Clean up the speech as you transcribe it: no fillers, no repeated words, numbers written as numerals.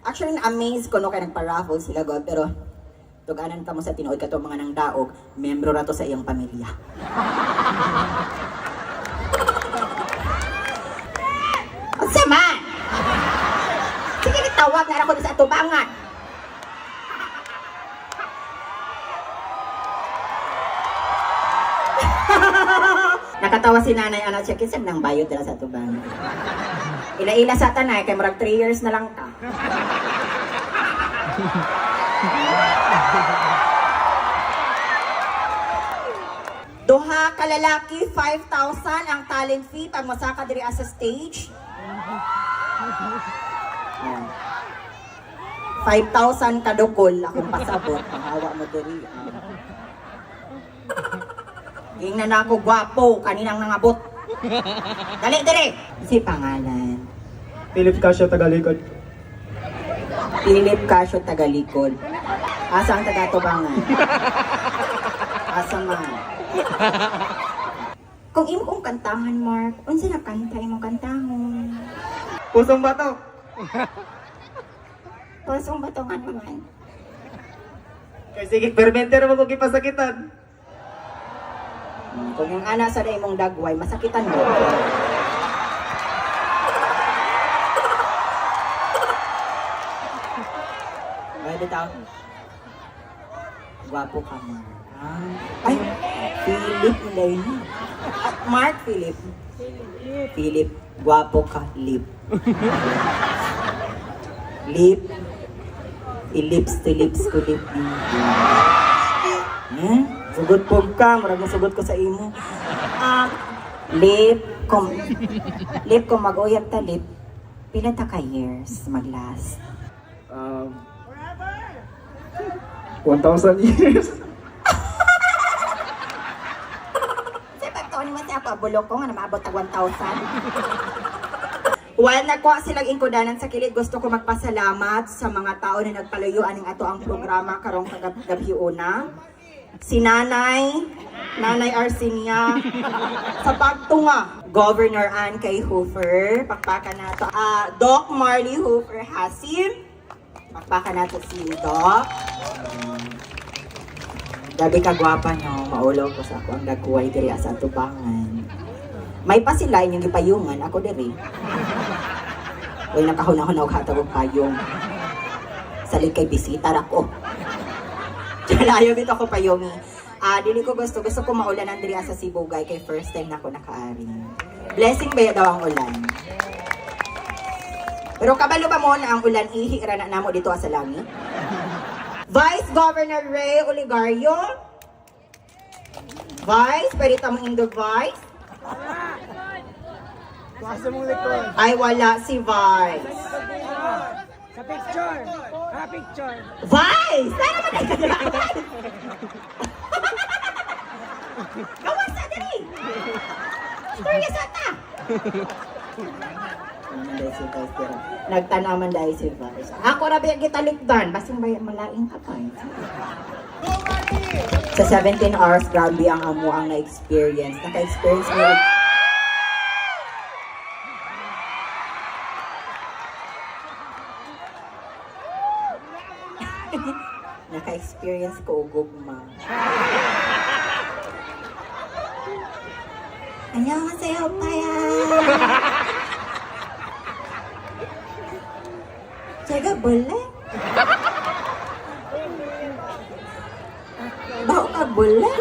Actually, na-amaze ko no kaya nagpa-raffle sila God, pero tuganan ka mo sa tinuod ka to mga nang daog, membro ra to sa iyong pamilya. Unsa man? Sige, tawag na ako sa atubangan. Nakatawa si nanay, anak siya, kisag nang bayot dala sa atubangan. Ila-ila sa tanay, kay marag 3 years na lang ka. Duha ka lalaki, 5,000 ang talent fee pag masaka diri sa stage. 5,000 kadukol akong pasabot, panghawa mo diri. Gingnan na ako gwapo, kaninang nangabot. Dali, dali! Si pangalan. Philip Casio Tagalikod. Philip Casio Tagalikod. Asa ang taga-tubangan? Asa man? Kung imo kong kantahan, Mark, unsa na kanta imong kantahon? Pusong bato. Pusong bato nga naman. Kay sige, permenter mo kung ipasakitan. Kung yung anak sa imong dagway, masakitan mo. Ay, bitaw. Gwapo ka, Mark. Ay, Philip mo dahil na. Mark, Philip. Philip, gwapo ka, lip. Lip. I-lips to lips ko, lip. Sugod po ka, maraming sugod ko sa imo. Lip, kung mag-uyab ta, lip, pila ta ka years mag-last? 1,000 years. Sa pagkaon mo siya, pabulok ko nga na maabot na 1,000. While nakuha silang ingkudanan sa kilid, gusto ko magpasalamat sa mga tao na nagpalayuan ng ato ang programa karong kagabi una. Si Nanay Arsinia, sa pagtunga, Governor Ann Kay Hoover, pakpakan nato. Doc Marley Hoover Hasim, pakpakan nato si Doc. Gabi ka gwapa no, maulaw ko sa ako ang nagkuway diri sa tubangan. May pa sila inyong gipayungan, ako diri. Uy, nakahuna-huna og hatag og payong. Salig kay bisita ako. Layo dito ako payungi. Dili ko gusto ko maulanan diri sa Sibugay kay first time na ako nakaari. Blessing ba daw ang ulan? Pero kabalo ba mo na ang ulan ihira na namo dito sa langit? Vice Governor Ray Oligario. Vice, pwede tamang indo Vice. Pasa mong likod. Ay, wala si Vice. Sa picture. Picture. Vice! Sana ba tayo kagalaman? Gawas na dali! Storya sa ta! Nagtanaman dahil si Vice. Ako na ba yung gitalikdan? Basing ba malaing kapay? Sa 17 hours, grabe ang amo ang na-experience. Naka-experience mo. Naka-experience ko ugugma. 안녕하세요, 오빠야. 제가 볼래? Baho ka boleh?